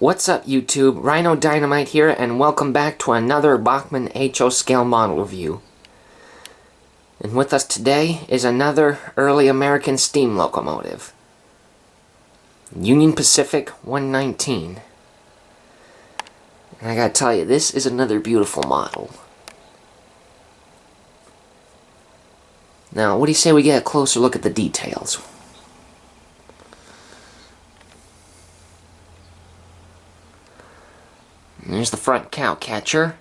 What's up YouTube, Rhino Dynamite here, and welcome back to another Bachmann HO scale model review. And with us today is another early American steam locomotive. Union Pacific 119. And I gotta tell you, this is another beautiful model. Now, what do you say we get a closer look at the details? There's the front cow catcher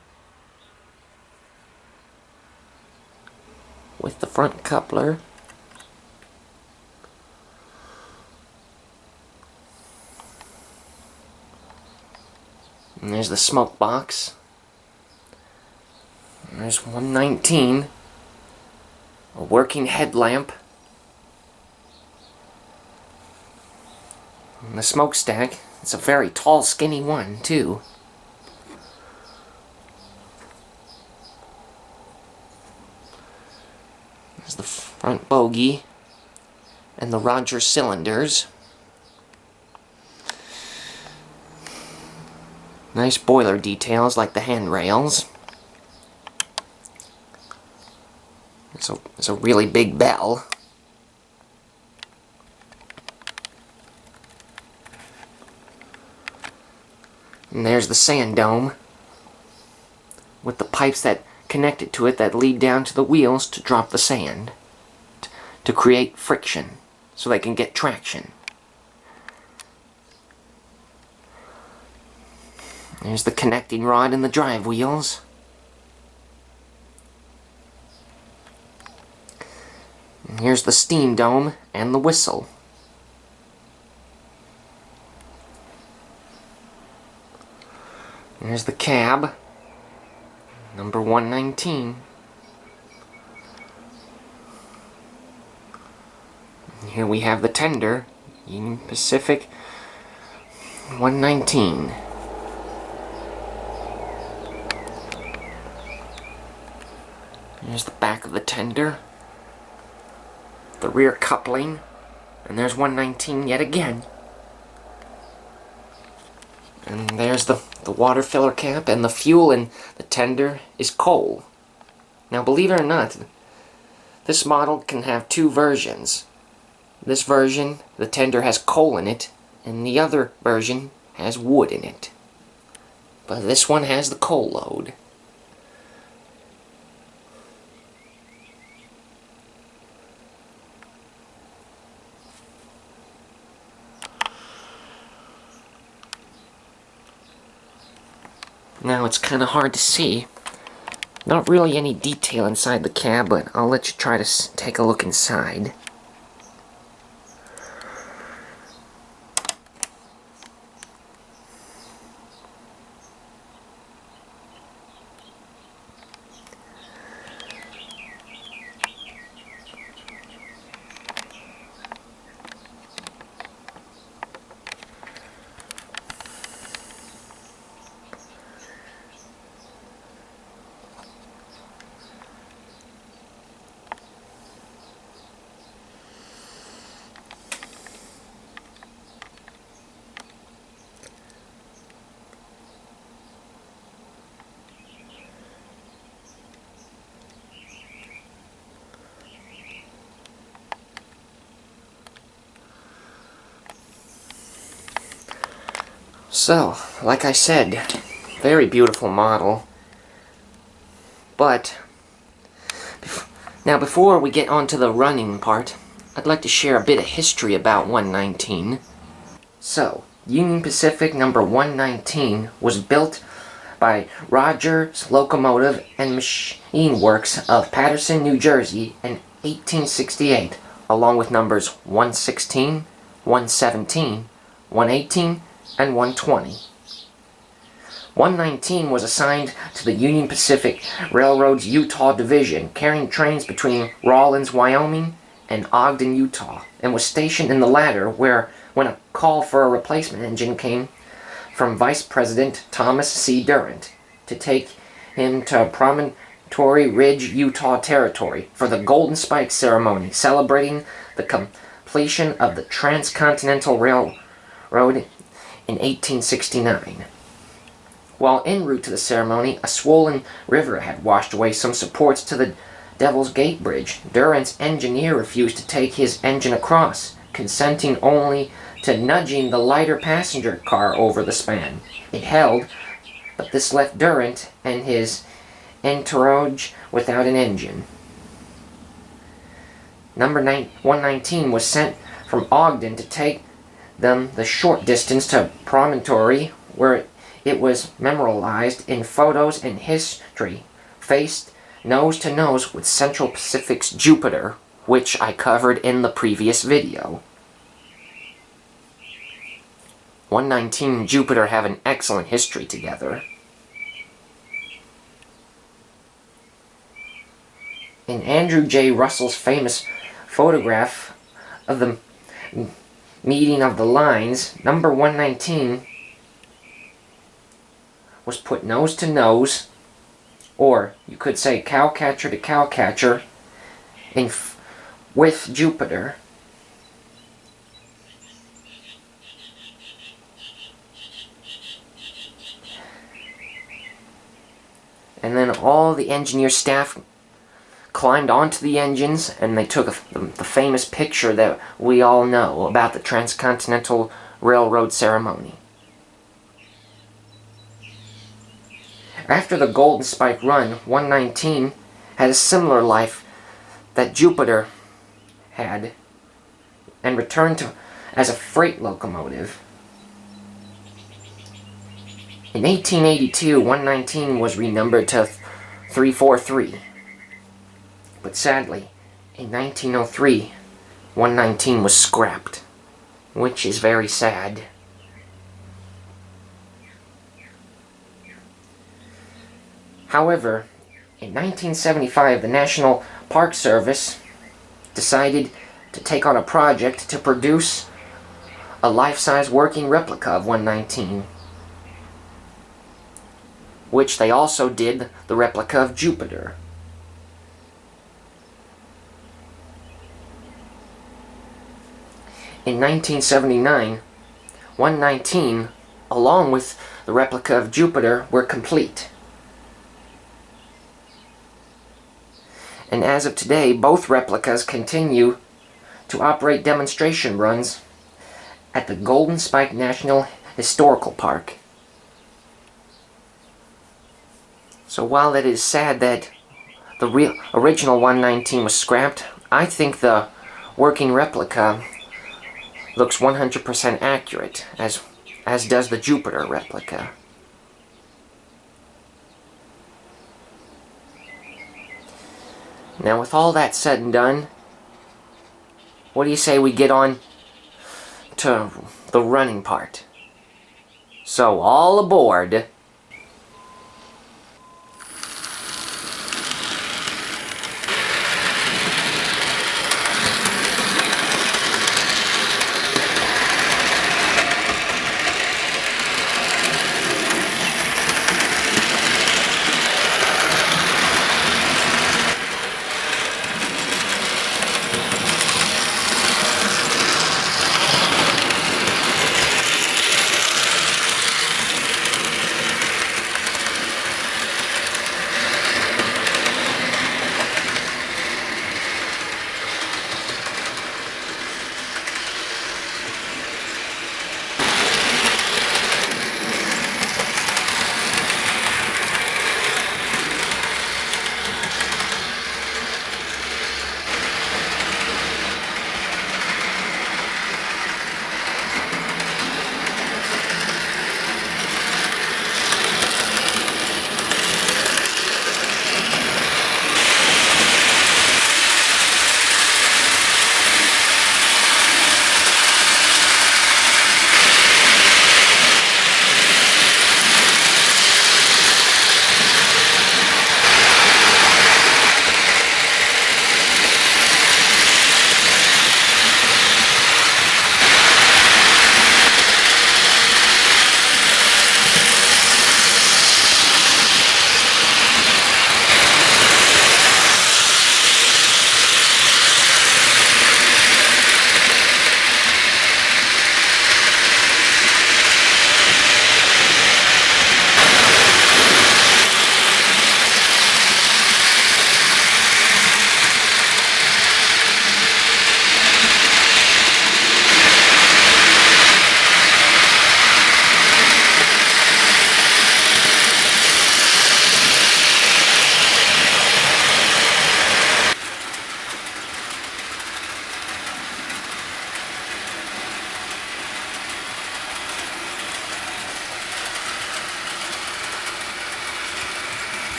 with the front coupler. And there's the smoke box. And there's 119, a working headlamp. And the smokestack, it's a very tall, skinny one, too. There's the front bogie and the Roger cylinders. Nice boiler details like the handrails. It's a really big bell. And there's the sand dome with the pipes that connected to it that lead down to the wheels to drop the sand to create friction so they can get traction. There's the connecting rod and the drive wheels. And here's the steam dome and the whistle. There's the cab. Number 119. And here we have the tender, Union Pacific 119. Here's the back of the tender, the rear coupling, and there's 119 yet again. And there's the water filler cap, and the fuel in the tender is coal. Now, believe it or not, this model can have two versions. This version, the tender has coal in it, and the other version has wood in it. But this one has the coal load. Now it's kind of hard to see. Not really any detail inside the cab, but I'll let you try to take a look inside. So, like I said, very beautiful model. But, now before we get on to the running part, I'd like to share a bit of history about 119. So, Union Pacific number 119 was built by Rogers Locomotive and Machine Works of Paterson, New Jersey in 1868, along with numbers 116, 117, 118, and 120. 119 was assigned to the Union Pacific Railroad's Utah Division, carrying trains between Rawlins, Wyoming, and Ogden, Utah, and was stationed in the latter when a call for a replacement engine came from Vice President Thomas C. Durant to take him to Promontory Ridge, Utah Territory for the Golden Spike ceremony, celebrating the completion of the Transcontinental Railroad in 1869. While en route to the ceremony, a swollen river had washed away some supports to the Devil's Gate Bridge. Durant's engineer refused to take his engine across, consenting only to nudging the lighter passenger car over the span. It held, but this left Durant and his entourage without an engine. Number 119 was sent from Ogden to take them the short distance to Promontory, where it was memorialized in photos and history, faced nose to nose with Central Pacific's Jupiter, which I covered in the previous video. 119 and Jupiter have an excellent history together. In Andrew J. Russell's famous photograph of the meeting of the lines, number 119 was put nose to nose, or you could say cowcatcher to cowcatcher, with Jupiter. And then all the engineer staff climbed onto the engines, and they took the famous picture that we all know about the Transcontinental Railroad ceremony. After the Golden Spike run, 119 had a similar life that Jupiter had, and returned as a freight locomotive. In 1882, 119 was renumbered to 343. But sadly, in 1903, 119 was scrapped, which is very sad. However, in 1975, the National Park Service decided to take on a project to produce a life-size working replica of 119, which they also did the replica of Jupiter. In 1979, 119, along with the replica of Jupiter, were complete. And as of today, both replicas continue to operate demonstration runs at the Golden Spike National Historical Park. So while it is sad that the original 119 was scrapped, I think the working replica looks 100% accurate, as does the Jupiter replica. Now, with all that said and done, what do you say we get on to the running part? So, all aboard!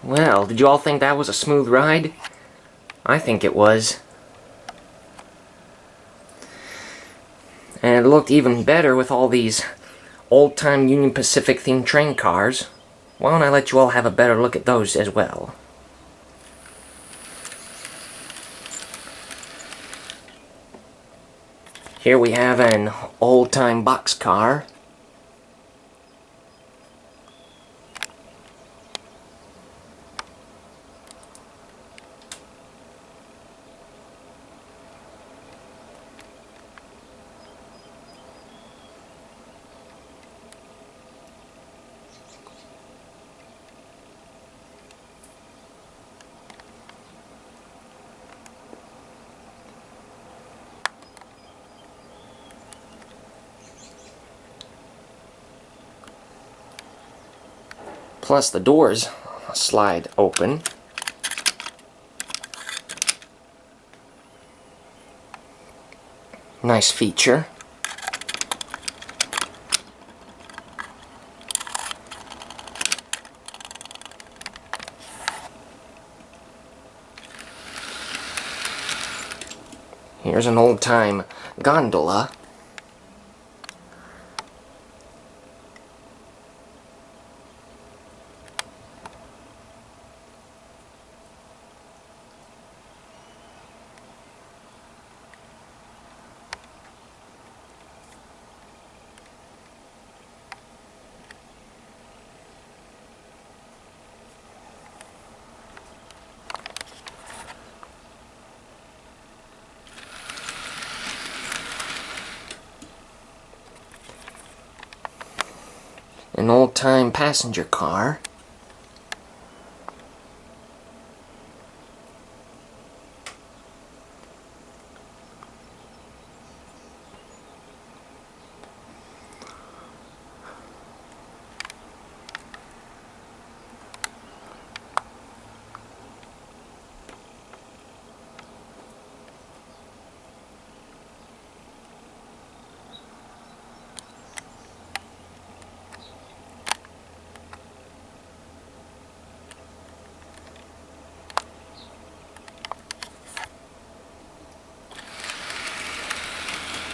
Well, did you all think that was a smooth ride? I think it was. And it looked even better with all these old-time Union Pacific themed train cars. Why don't I let you all have a better look at those as well? Here we have an old-time boxcar. Plus the doors slide open. Nice feature. Here's an old-time gondola. An old-time passenger car.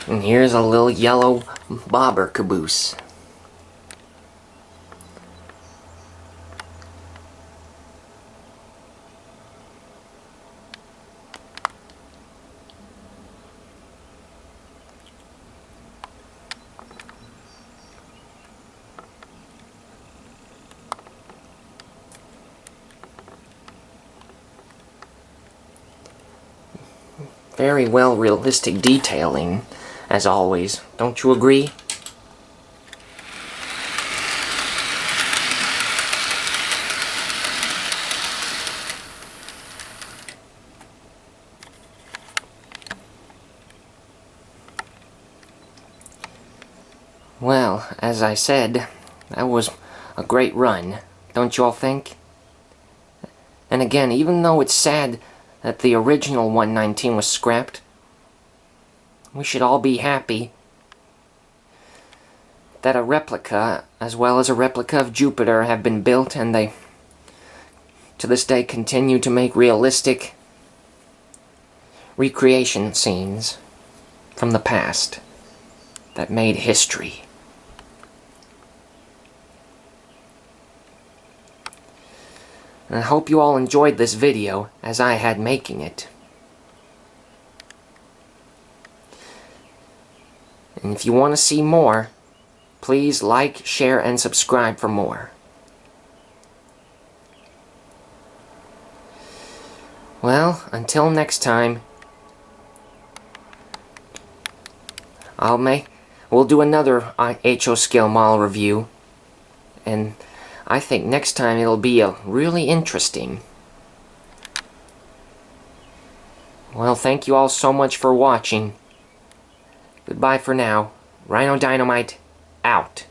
And here's a little yellow bobber caboose. Very well realistic detailing, as always. Don't you agree? Well, as I said, that was a great run, don't you all think? And again, even though it's sad that the original 119 was scrapped, we should all be happy that a replica, as well as a replica of Jupiter, have been built, and they, to this day, continue to make realistic recreation scenes from the past that made history. And I hope you all enjoyed this video as I had making it. And if you want to see more, please like, share, and subscribe for more. Well, until next time, we'll do another HO scale model review, and I think next time it'll be really interesting. Well, thank you all so much for watching. Goodbye for now. Rhino Dynamite, out.